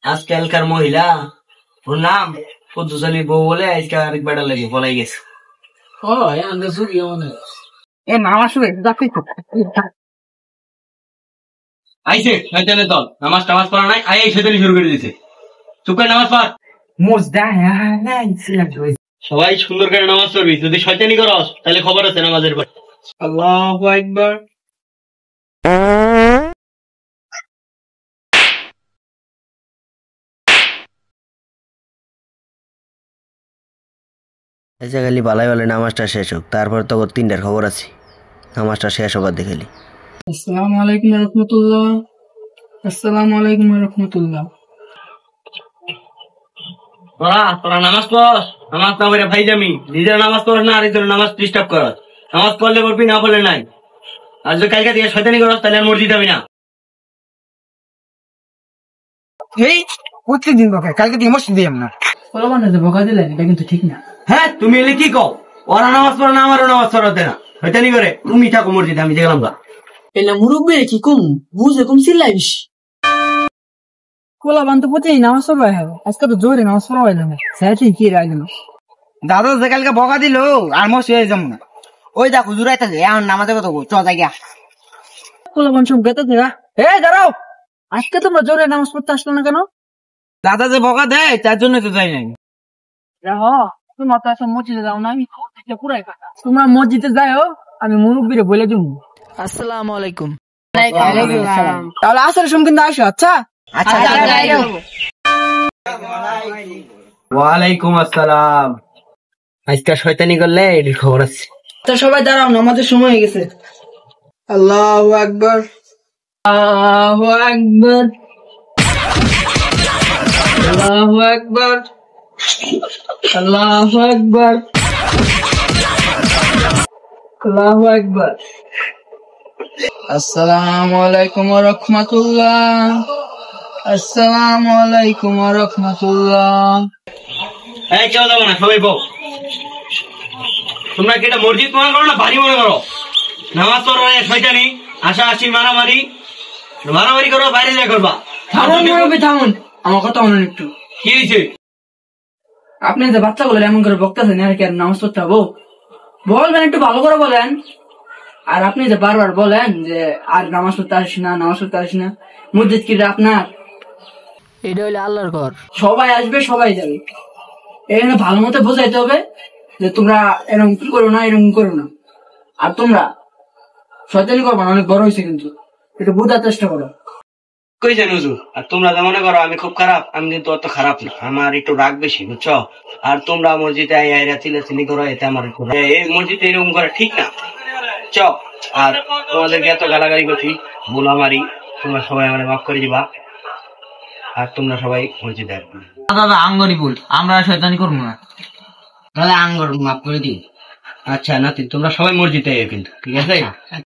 আজকালকার মহিলা ওর নাম পদ্মশালী বউ বলে আজকে আরেক বেড়া লাগে বলাই গেছে। আইসে শয়তানের দল নামাজ টামাজ পড়া নাই, আই এই শয়তানি শুরু করে দিয়েছে। চুপ করে নামাজ পড়। সবাই সুন্দর করে নামাজ পড়বি, যদি শয়তানি করস তাহলে খবর আছে নামাজের পর। আল্লাহু আকবার। এসে খালি বালাই বালাই নামাজটা শেষ হোক, তারপর তো 3টার খবর আছে। নামাজটা শেষ হবার দেখালি। আসসালামু আলাইকুম রহমতুল্লাহ। আসসালামু আলাইকুম রহমতুল্লাহ। তোরা নামাজ পড়, নামাজ না পড়ে ভাই জামি নিজের নামাজ পড়স না, আরেকজনের নামাজ ডিস্টার্ব করস। নামাজ পড়লে পড়বি, না পড়লে নাই। আর যদি কালকে থেকে শয়তানি করস তাহলে আর মসজিদ যাবি না। এই প্রত্যেকদিন বকে, কালকে দিয়ে মসজিদ দিলাম না। পোলাপান যে বকা দিলেন এটা কিন্তু ঠিক না। হ্যাঁ, তুমি এলে কি কও? ওরা নামাজ পড়ে না, আমারও নামাজ পড়াতে না, শয়তানি করে। তুমি থাকো মসজিদে, আমি গেলাম গা। এলে মুরব্বী কি কম বুঝে কম চিল্লাইস। পোলাপান তো প্রতিদিন নামাজ পড়বাই হবে, আজকে তো জোরে নামাজ পড়াই না। সেটি কি রাখলো দাদা যে কালকে বকা দিল আর মসজিদ হয়ে যাবো না। ওই দেখো জুড়াইতে এখন নামাজে কত চ যাই গা। পোলাপান সব গেতে দেখা। এই দাঁড়াও, আজকে তোমরা জোরে নামাজ পড়তে আসলো না কেন? দাদা যে বকা দেয় তার জন্য তো যাই নাই। তোমার তো আসলে মসজিদে যাও না, আমি পুরাই কাটা। তোমরা মসজিদে যাও, আমি মুরব্বীরে বলে দিব। আসসালামু আলাইকুম। তাহলে আসলে সময় কিন্তু আসো। আচ্ছা ওয়ালাইকুম আসসালাম। আজকে শয়তানি করলে এটির খবর আছে। তো সবাই দাঁড়াও, নামাজের সময় হয়ে গেছে। আল্লাহু আকবার, আল্লাহু আকবার, আল্লাহু আকবার, আল্লাহু আকবার, আল্লাহু আকবার। আসসালামু আলাইকুম ওয়া রাহমাতুল্লাহ। আসসালামু আলাইকুম ওয়া রাহমাতুল্লাহ। এই কেউ যাবো না, সবাই বউ। তোমরা কি এটা মসজিদ মনে করো না বাড়ি মনে করো? নামাজ পড়ো শয়তানি, আশা আসি মারামারি মারামারি করো, বাইরে যা করবা। থামুন মুরব্বী, থামুন, আমার কথা শুনুন একটু। কি হয়েছে? আপনি যে বাচ্চাগুলো এমন করে বকতেছেন, আর কি আর নামাজ পড়তে হবো? বলবেন একটু ভালো করে বলেন। আর আপনি যে বারবার বলেন যে আর নামাজ পড়তে আসি না, নামাজ পড়তে আসি না। মসজিদ কি আপনার? এটা হইলে আল্লাহর ঘর, সবাই আসবে সবাই যাবে। এখানে ভালো মতো বোঝাইতে হবে যে তোমরা এরকম কি করো না, এরকম করো না। আর তোমরা শয়তানি করবা না, অনেক বড় হয়েছে কিন্তু একটু বোঝার চেষ্টা করো। কই জানি হুজুর, আর তোমরা যা মনে করো আমি খুব খারাপ, আমি কিন্তু অত খারাপ না, আমার একটু রাগ বেশি, বুঝছো? আর তোমরা মসজিদে আইরা চিল্লাচিল্লি করো, এতে আমার একটু এই মসজিদে এরকম করা ঠিক না, চ। আর তোমাদেরকে এত গালাগালি করছি, বোলামারি, তোমরা সবাই আমার মাফ করে দিবা। আর তোমরা সবাই মসজিদে আসবে। দাদা আঙ্গরি বল, আমরা শয়তানি করবো না। তাহলে আঙ্গর মাফ করে দিই। আচ্ছা নাতি, তোমরা সবাই মসজিদে আইও কিন্তু, ঠিক আছে?